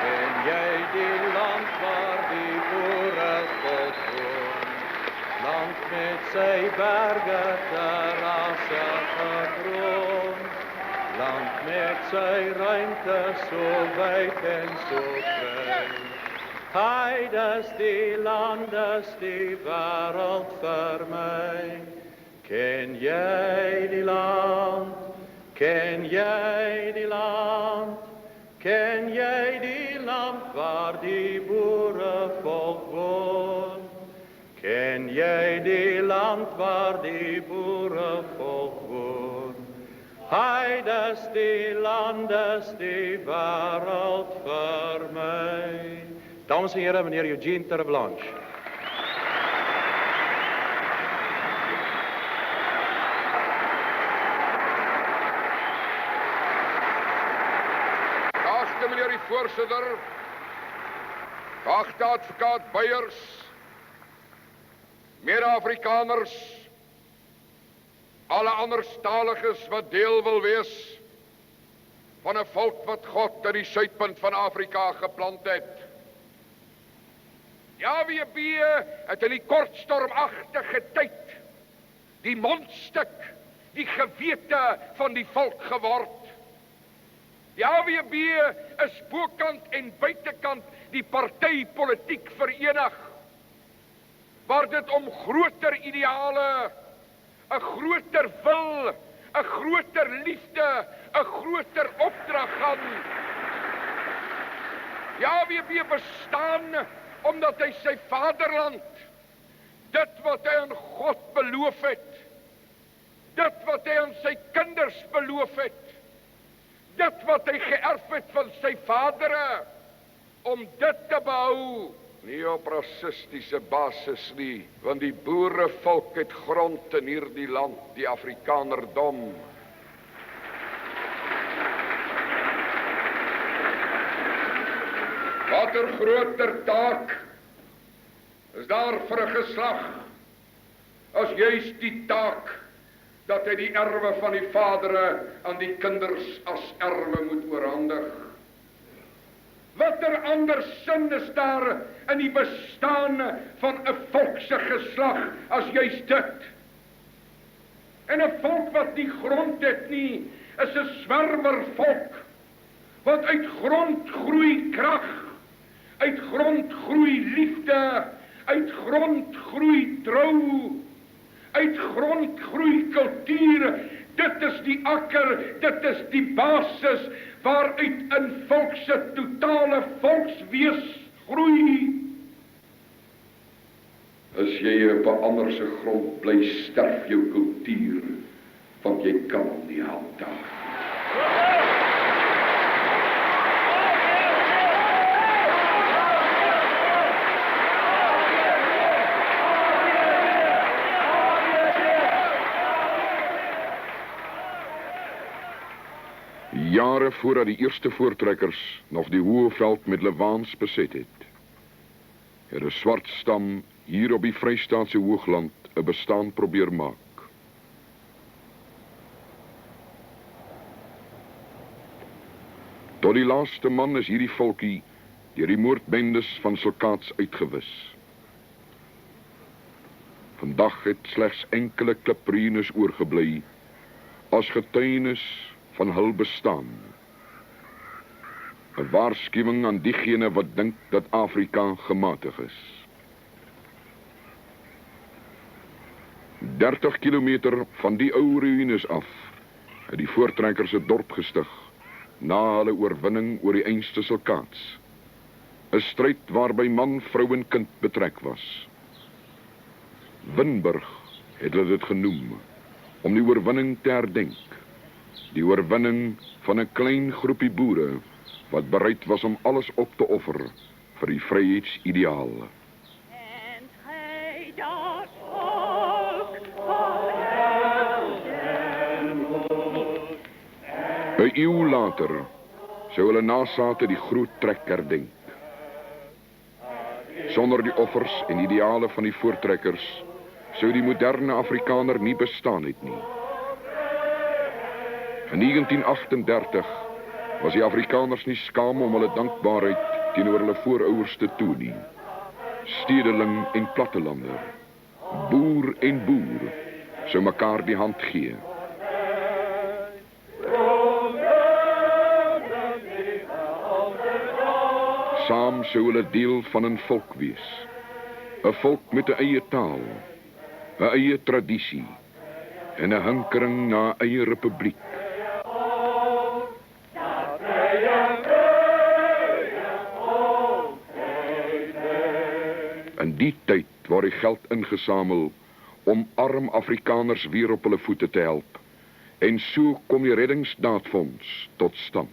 Ken jy die land waar die boere volk woon? Land met sy berge, terrasse gekroon. Land met sy ruimte so wyd en so vry. Hy, dis die land, dis die wêreld vir my. Ken jy die land? Ken jy die land? Ken jy die land waar die boere volk woon? Ken jy die land waar die boere volk woon? Hy, dis die land, dis die wêreld vir my. Dames en here, meneer Eugene Terreblanche. Geachte meneer die voorsitter, geachte advokaat Beyers, mede-Afrikaners, alle anderstaliges wat deel wil wees van 'n volk wat God in die suidpunt van Afrika geplant het. Die AWB het in die kortstormagtige tyd die mondstuk, die gewete van die volk geword. Die AWB is bokant en buitekant die partypolitiek verenig, waar dit om groter ideale, 'n groter wil, 'n groter liefde, 'n groter opdrag gaan. Die AWB bestaan omdat hy sy vaderland, dit wat hy aan God beloof het, dit wat hy aan sy kinders beloof het, dit wat hy geërf het van sy vadere, om dit te behou, nie op rassistiese basis nie, want die boerevolk het grond in hierdie land, die Afrikanerdom. Wat 'n groter taak is daar vir 'n geslag as juist die taak dat hy die erwe van die vadere aan die kinders as erwe moet oorhandig. Watter ander sin is daar in die bestaan van 'n volkse geslag as juist dit? En 'n volk wat nie grond het nie, is 'n swerwervolk, wat uit grond groei krag, uit grond groei liefde, uit grond groei trou, uit grond groei kultuur. Dit is die akker, dit is die basis waaruit 'n volk se totale volkswees groei. As jy op 'n ander se grond bly, sterf jou kultuur, want jy kan hom nie handhaaf. Jare voordat die eerste voortrekkers nog die Hoëveld met Lewaans beset het 'n swart stam hier op die Vrystaatse Hoogland 'n bestaan probeer maak. Tot die laaste man is hierdie volkie deur die moordbendes van Silkaats uitgewis. Vandag het slegs enkele klipruïnes oorgebly as getuienis van hul bestaan. 'n Waarskuwing aan diegene wat dink dat Afrika gematig is. 30 kilometer van die ou ruïnes af het die voortrekkers 'n dorp gestig na hulle oorwinning oor die einste Silkaats. 'n Stryd waarby man, vrou en kind betrek was. Winburg het hulle dit genoem, om die oorwinning te herdenk. Die oorwinning van 'n klein groepie boere wat bereid was om alles op te offer vir die vryheidsideaal. En hy dat volk van Heldenmoed. 'n eeu later sou hulle nasate die groot trek herdenk. Sonder die offers en ideale van die voortrekkers sou die moderne Afrikaner nie bestaan het nie. In 1938 was die Afrikaners nie skaam om hulle dankbaarheid teenoor hulle voorouers te toon nie. Stedeling en plattelander, boer en boer, sou mekaar die hand gee. Saam sou hulle deel van 'n volk wees. 'n Volk met 'n eie taal, 'n eie tradisie en 'n hinkering na 'n eie republiek. In die tyd word die geld ingesamel om arm Afrikaners weer op hulle voete te help. En so kom die reddingsdaadfonds tot stand.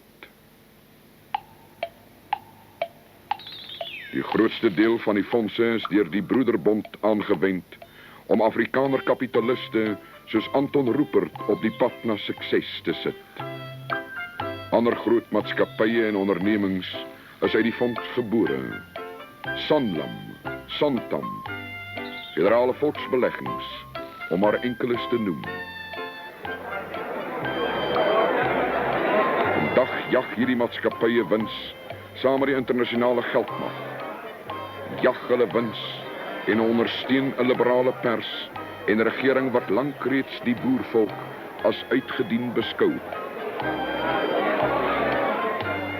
Die grootste deel van die fondse is deur die Broederbond aangewend om Afrikaner kapitaliste soos Anton Rupert op die pad na sukses te sit. Ander groot maatskappye en ondernemings is uit die fonds gebore. Sanlam, Santam, Federale Volksbeleggings, om maar enkeles te noem. Vandag jag hierdie maatskappye wins saam met die internasionale geldmag. Jag hulle wins en ondersteun 'n liberale pers en regering wat lank reeds die boervolk as uitgedien beskou.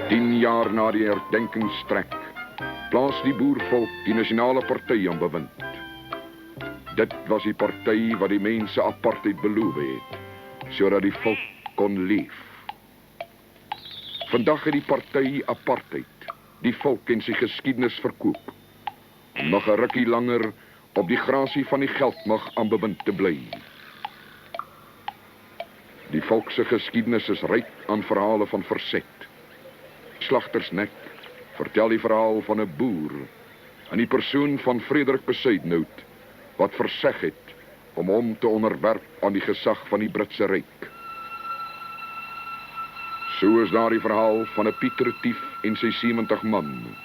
10 jaar na die herdenkingstrek plaas die boervolk die nasionale party aan bewind. Dit was die party wat die mense apartheid beloof het, sodat die volk kon leef. Vandag het die party apartheid die volk en sy geskiedenis verkoop, om nog 'n rukkie langer op die grasie van die geldmag aan bewind te bly. Die volk se geskiedenis is ryk aan verhale van verzet. Slagtersnek vertel die verhaal van 'n boer in die persoon van Frederik Besuidenhout wat verseg het om hom te onderwerp aan die gesag van die Britse ryk. So is daar die verhaal van 'n Piet Retief en sy 70 man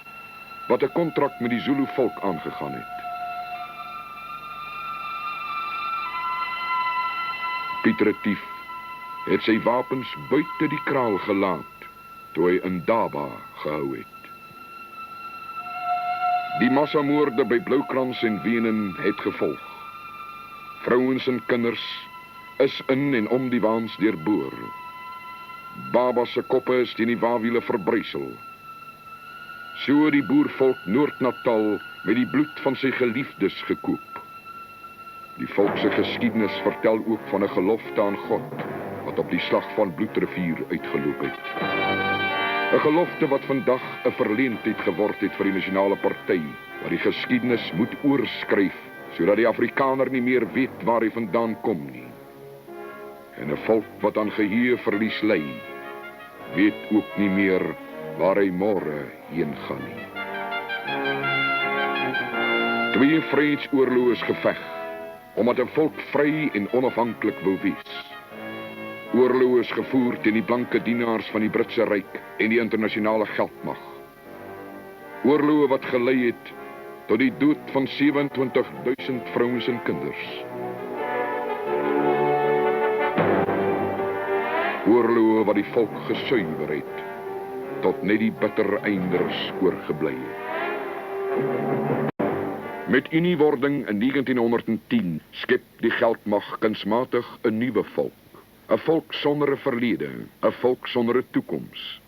wat 'n kontrak met die Zulu volk aangegaan het. Piet Retief het sy wapens buite die kraal gelaat toe hy in Daba gehou het. Die massamoorde by Bloukrans en Wenen het gevolg. Vrouens en kinders is in en om die waans deurboor. Babas se koppe is teen die wawiele verbrysel. So die boervolk Noord-Natal met die bloed van sy geliefdes gekoop. Die volk se geskiedenis vertel ook van 'n gelofte aan God wat op die slag van Bloedrivier uitgeloop het. 'n Gelofte wat vandag 'n verleentheid geword het vir die nasionale party, wat die geskiedenis moet oorskryf sodat die Afrikaner nie meer weet waar hy vandaan kom nie. En 'n volk wat aan geheueverlies ly, weet ook nie meer waar hy môre heen gaan nie. 2 vredesoorloë is geveg omdat 'n volk vry en onafhanklik wou wees. Oorloë is gevoer teen die blanke dienaars van die Britse ryk en die internasionale geldmag. Oorloë wat gelei het tot die dood van 27.000 vrouens en kinders. Oorloë wat die volk gesuiwer het tot net die bitter einders oorgebly het. Met uniewording in 1910 skep die geldmag kunsmatig 'n nuwe volk. 'n Volk sonder 'n verlede, 'n volk sonder 'n toekoms.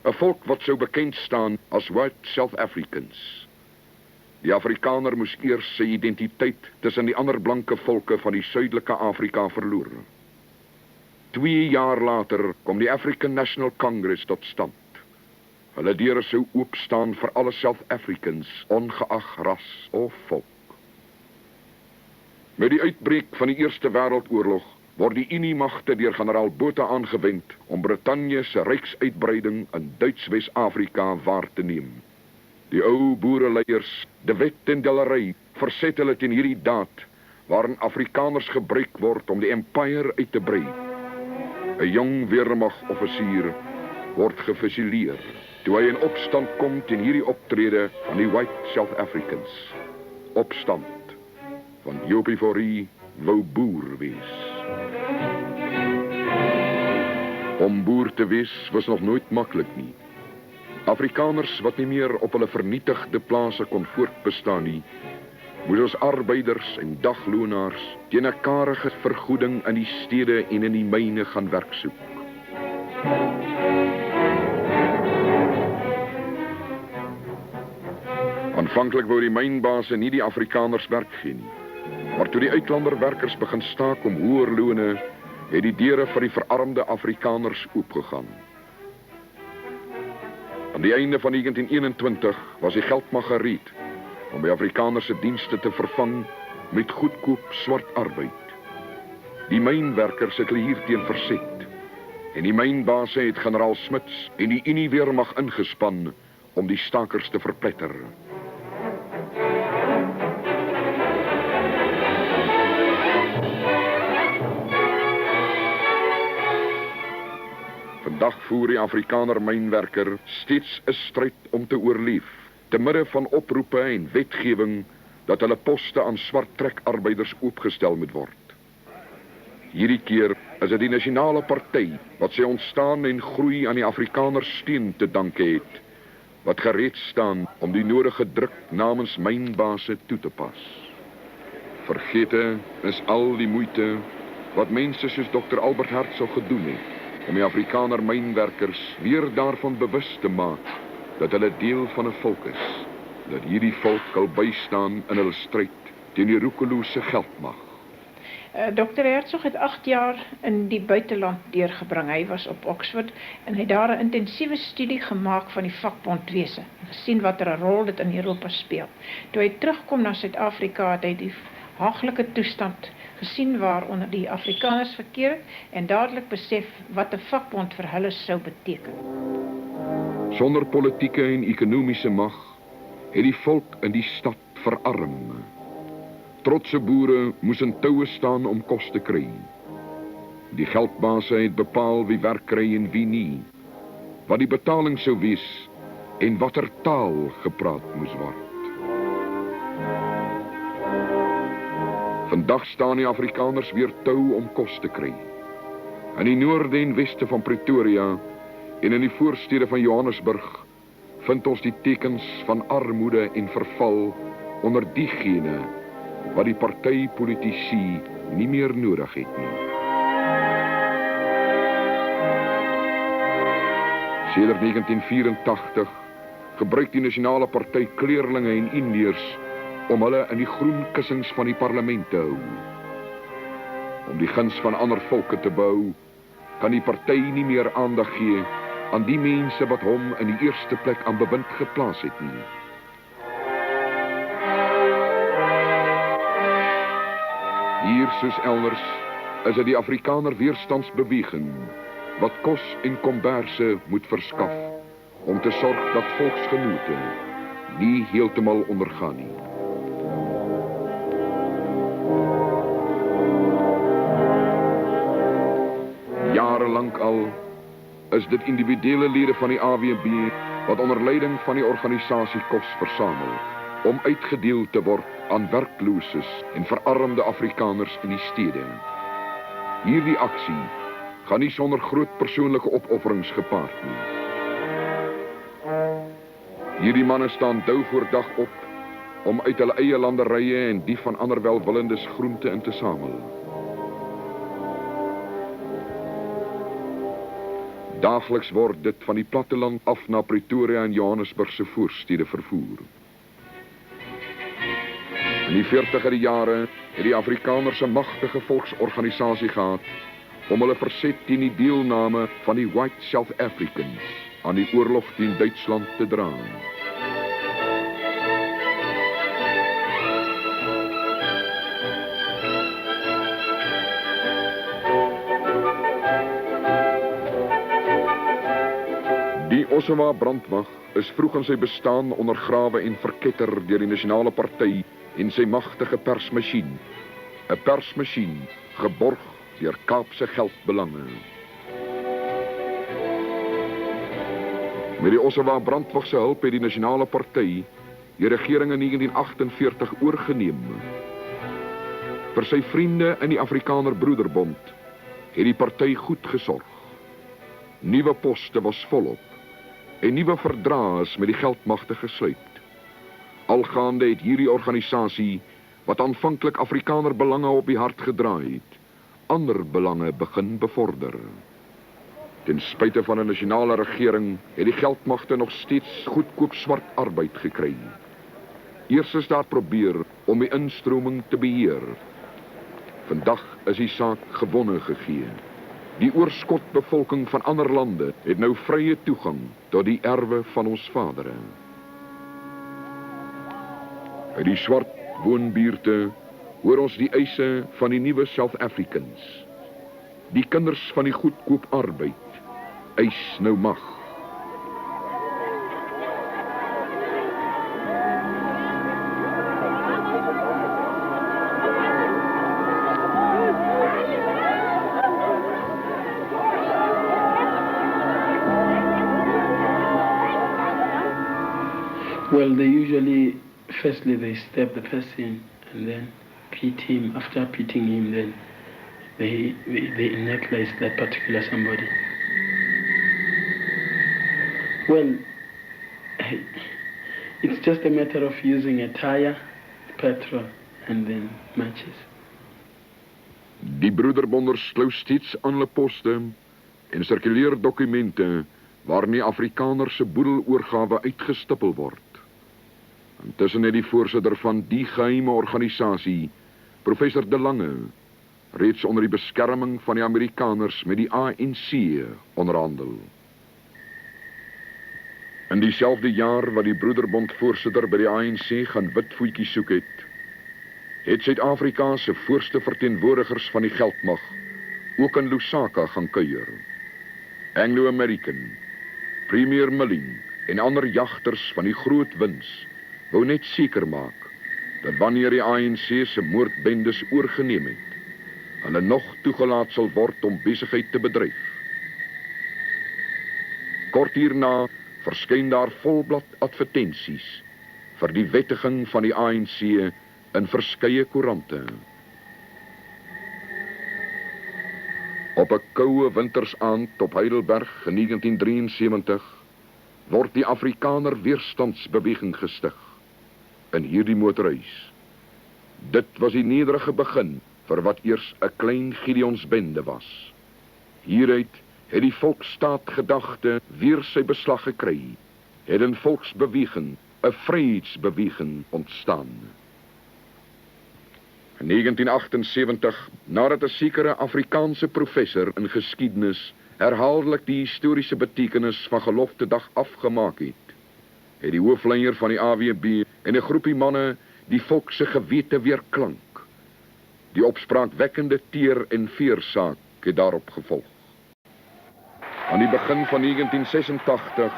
'n Volk wat sou bekend staan as White South Africans. Die Afrikaner moes eers sy identiteit tussen die ander blanke volke van die suidelike Afrika verloor. 2 jaar later kom die African National Congress tot stand. Hulle deure sou oopstaan vir alle South Africans, ongeag ras of volk. Met die uitbreek van die Eerste Wêreldoorlog word die Unie-magte deur generaal Botha aangewend om Brittanje se ryksuitbreiding in Duits-Wes-Afrika waar te neem. Die ou boereleiers, De Wet en Delarey, verset hulle teen hierdie daad waarin Afrikaners gebruik word om die empire uit te brei. 'n Jong weermagoffisier word gefusileer toe hy in opstand kom teen hierdie optrede van die White South Africans. Opstand, want Joopie Fourie wou boer wees. Om boer te wees was nog nooit maklik nie. Afrikaners wat nie meer op hulle vernietigde plase kon voortbestaan nie, moes ons arbeiders en daglonaars teen 'n karige vergoeding in die stede en in die myne gaan werk soek. Aanvanklik wou die mynbase nie die Afrikaners werk gee nie. Maar toe die uitlanderwerkers begin staak om hoër lone, het die deure vir die verarmde Afrikaners oopgegaan. Aan die einde van 1921 was die geldmag gereed om die Afrikaners se dienste te vervang met goedkoop swart arbeid. Die mynwerkers het hulle hierteen verset en die mynbase het generaal Smuts en die Unie Weermag ingespan om die stakers te verpletter. Vandag voer die Afrikaner mynwerker steeds 'n stryd om te oorleef, te midde van oproepe en wetgewing dat hulle poste aan swart trekarbeiders oopgestel moet word. Hierdie keer is dit die Nasionale Party wat sy ontstaan en groei aan die Afrikaners steun te danke het, wat gereed staan om die nodige druk namens mynbase toe te pas. Vergete is al die moeite wat mense soos Dr. Albert Hertzog gedoen het om die Afrikaner mynwerkers weer daarvan bewus te maak dat hulle deel van 'n volk is, dat hierdie volk kan bystaan in hulle stryd teen die roekelose geldmag. Dr. Hertzog het 8 jaar in die buiteland deurgebring. Hy was op Oxford en hy het daar 'n intensiewe studie gemaak van die vakbondwese en gesien watter 'n rol dit in Europa speel. Toe hy terugkom na Suid-Afrika het hy die haaglike toestand gesien waaronder die Afrikaners verkeer het en dadelik besef wat 'n vakbond vir hulle sou beteken. Sonder politieke en ekonomiese mag het die volk in die stad verarm. Trotse boere moes in toue staan om kos te kry. Die geldbase het bepaal wie werk kry en wie nie, wat die betaling sou wees en watter taal gepraat moes word. Vandag staan die Afrikaners weer tou om kos te kry. In die noorde en weste van Pretoria en in die voorstede van Johannesburg vind ons die tekens van armoede en verval onder diegene wat die partypolitici nie meer nodig het nie. Sedert 1984 gebruik die Nasionale Party kleerlinge en Indiërs om hulle in die groen kussings van die parlement te hou. Om die guns van ander volke te bou, kan die party nie meer aandag gee aan die mense wat hom in die eerste plek aan bewind geplaas het nie. Hier soos elders is dit die Afrikaner weerstandsbeweging wat kos en komberse moet verskaf om te sorg dat volksgenote nie heeltemal ondergaan nie. Jarenlang al is dit individuele lede van die AWB wat onder leiding van die organisasie kos versamel om uitgedeel te word aan werklooses en verarmde Afrikaners in die stede. Hierdie aksie gaan nie sonder groot persoonlike opofferings gepaard nie. Hierdie manne staan dou voor dag op om uit hulle eie landerye en die van ander welwillendes groente in te samel. Daagliks word dit van die platteland af na Pretoria en Johannesburg se voorstede vervoer. In die 40er jare het die Afrikaners 'n magtige volksorganisasie gehad om hulle verset teen die deelname van die White South Africans aan die oorlog teen Duitsland te dra. Die Ossewa brandwag is vroeg in sy bestaan ondergrawe en verketter deur die Nasionale Party en sy magtige persmasjien. 'n Persmasjien geborg deur Kaapse geldbelange. Met die Ossewa brandwag se hulp het die Nasionale Party die regering in 1948 oorgeneem. Vir sy vriende in die Afrikaner Broederbond het die party goed gesorg. Nuwe poste was volop en nuwe verdrae is met die geldmagte gesluit. Algaande het hierdie organisasie, wat aanvanklik Afrikaner belange op die hart gedraai het, ander belange begin bevorder. Ten spyte van 'n nasionale regering het die geldmagte nog steeds goedkoop swart arbeid gekry. Eers is daar probeer om die instroming te beheer. Vandag is die saak gewonne gegee. Die oorskotbevolking van ander lande het nou vrye toegang tot die erwe van ons vadere. Uit die swart woonbuurte hoor ons die eise van die nuwe South Africans. Die kinders van die goedkoop arbeid eis nou mag. Well, they usually, firstly they stab the person and then beat him. After beating him, then they necklace that particular somebody. Well, it's just a matter of using a tire, petrol, and then matches. Die broederbonders slou steeds aan hulle poste en sirkuleer dokumente waarin die Afrikaner se boedeloorgawe uitgestippel word. Intussen het die voorsitter van die geheime organisasie, professor De Lange, reeds onder die beskerming van die Amerikaners met die ANC onderhandel. In dieselfde jaar wat die Broederbond voorsitter by die ANC gaan wit voetjies soek het Suid-Afrika se voorste verteenwoordigers van die geldmag ook in Lusaka gaan kuier. Anglo-American, Premier Milling en ander jagters van die groot wins wou net seker maak dat wanneer die ANC se moordbendes oorgeneem het, hulle nog toegelaat sal word om besigheid te bedryf. Kort hierna verskyn daar volblad advertensies vir die wettiging van die ANC in verskeie koerante. Op 'n koue wintersaand op Heidelberg in 1973 word die Afrikaner Weerstandsbeweging gestig in hierdie motorhuis. Dit was die nederige begin vir wat eers 'n klein Gideonsbende was. Hieruit het die volksstaat gedagte weer sy beslag gekry, het 'n volksbeweging, 'n vryheidsbeweging ontstaan. In 1978, nadat 'n sekere Afrikaanse professor in geskiedenis herhaaldelik die historiese betekenis van Geloftedag afgemaak het die hoofleier van die AWB en 'n groepie manne die volk se gewete weer klank. Die opspraakwekkende teer- en veersaak het daarop gevolg. Aan die begin van 1986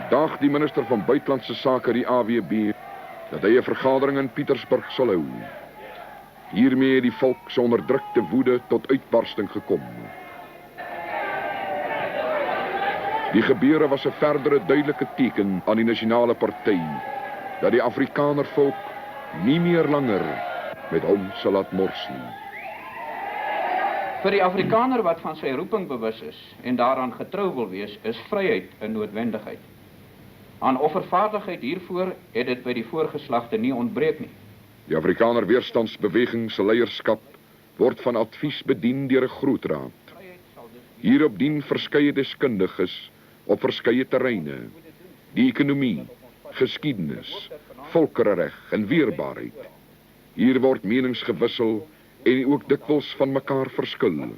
daag die minister van Buitelandse Sake die AWB dat hy 'n vergadering in Pietersburg sal hou. Hiermee het die volk se onderdrukte woede tot uitbarsting gekom. Die gebeure was 'n verdere duidelike teken aan die nasionale party dat die Afrikaner volk nie meer langer met hom sal laat mors nie. Vir die Afrikaner wat van sy roeping bewus is en daaraan getrou wil wees, is vryheid 'n noodwendigheid. Aan offervaardigheid hiervoor het dit by die voorgeslagte nie ontbreek nie. Die Afrikaner Weerstandsbeweging se leierskap word van advies bedien deur 'n grootraad. Hierop dien verskeie deskundiges op verskeie terreine: die ekonomie, geskiedenis, volkerreg en weerbaarheid. Hier word menings gewissel en ook dikwels van mekaar verskil.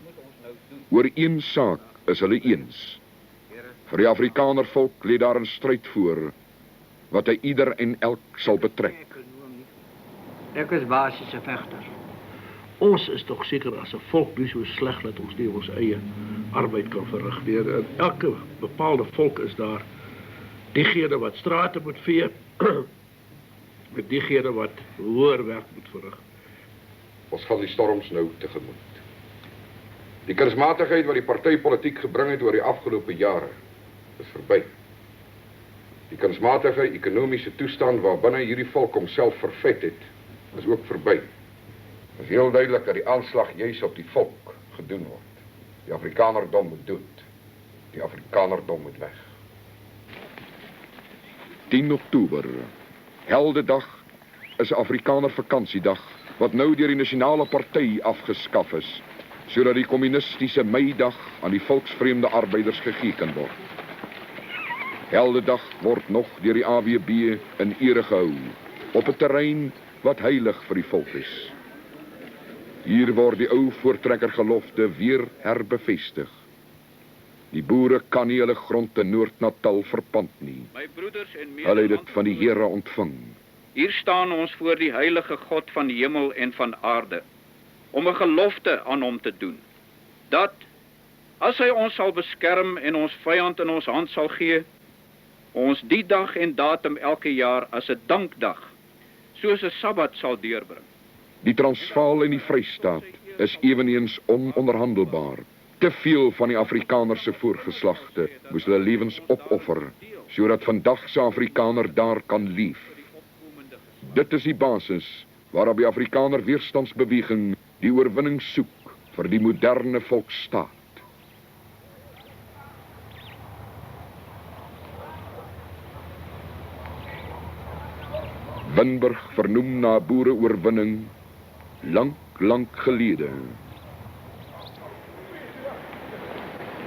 Oor een saak is hulle eens. Vir die Afrikaner volk lê daar 'n stryd voor wat hy ieder en elk sal betrek. Ek is basiese vegter. Ons is tog seker as 'n volk nie so sleg dat ons nie ons eie arbeid kan verrig nie. In elke bepaalde volk is daar diegene wat strate moet vee met diegene wat hoër werk moet verrig. Ons gaan die storms nou tegemoet. Die kunsmatigheid wat die partypolitiek gebring het oor die afgelope jare is verby. Die kunsmatige ekonomiese toestand waarbinne hierdie volk homself vervet het, is ook verby. Het is heel duidelik dat die aanslag juis op die volk gedoen word. Die Afrikanerdom moet dood. Die Afrikanerdom moet weg. 10 Oktober, Heldedag, is 'n Afrikaner vakansiedag wat nou deur die Nasionale Party afgeskaf is, sodat die kommunistiese Meidag aan die volksvreemde arbeiders gegee kan word. Heldedag word nog deur die AWB in ere gehou, op 'n terrein wat heilig vir die volk is. Hier word die ou voortrekkergelofte weer herbevestig. Die boere kan nie hulle grond in Noord-Natal verpand nie. My broeders en Hulle het dit van die Here ontvang. Hier staan ons voor die heilige God van die hemel en van aarde, om 'n gelofte aan hom te doen, dat, as hy ons sal beskerm en ons vyand in ons hand sal gee, ons die dag en datum elke jaar as 'n dankdag, soos 'n Sabbat sal deurbring. Die Transvaal en die Vrystaat is eweneens ononderhandelbaar. Te veel van die Afrikanerse voorgeslagte moes hulle lewens opoffer, sodat vandag se Afrikaner daar kan leef. Dit is die basis waarop die Afrikaner weerstandsbeweging die oorwinning soek vir die moderne volksstaat. Winburg vernoem na 'n boereoorwinning lank gelede.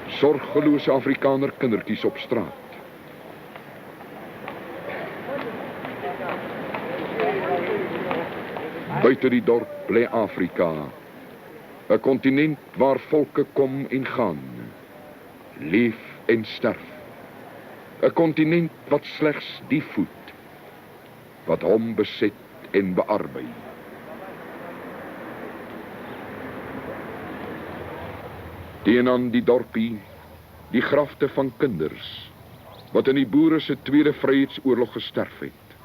Sorgelose Afrikaner kindertjies op straat. Buite die dorp bly Afrika, 'n kontinent waar volke kom en gaan, leef en sterf. 'n kontinent wat slegs die voed, wat hom beset en bearbei. Teenoor die dorpie, die grafte van kinders, wat in die boere se tweede vryheidsoorlog gesterf het,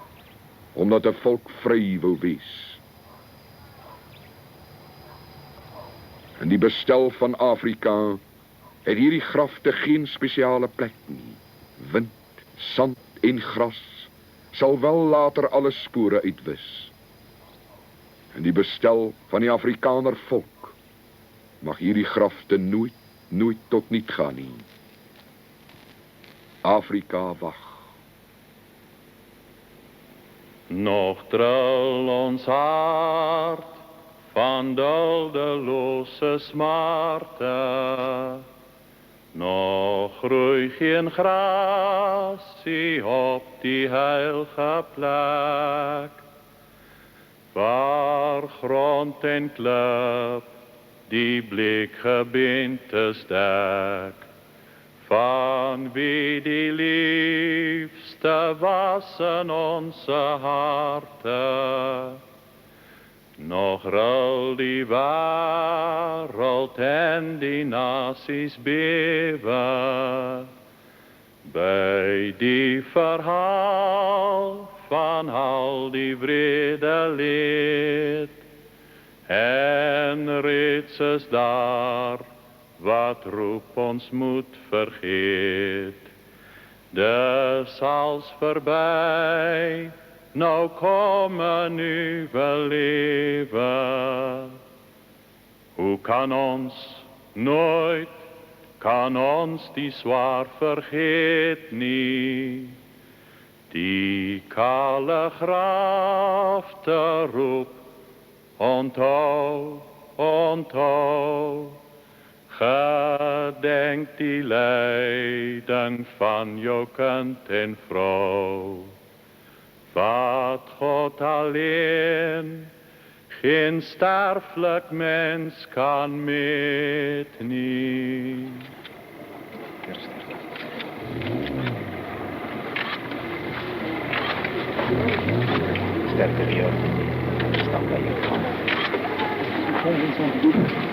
omdat 'n volk vry wou wees. In die bestel van Afrika het hierdie grafte geen spesiale plek nie. Wind, sand en gras sal wel later alle spore uitwis. In die bestel van die Afrikaner volk mag hierdie grafte nooit tot niet gaan nie. Afrika wag. Nog trill ons hart van duldelose smarte, nog groei geen grasie op die heilige plek, waar grond en klip die blik gebeentes dek, van wie die liefste was in onze harte. Nog rul die wêreld en die nasies bewe, by die verhaal van al die wrede leed. En reeds is daar wat roep ons moet vergeet. Dis als verby, nou kom 'n nuwe lewe. Hoe kan ons die swaar vergeet nie, die kale grafte roep, onthou, gedenk die lyding van jou kind en vrou, wat God alleen, geen sterflik mens kan meet nie. Sterker jou, stap by jou. Kom ons ontmoet.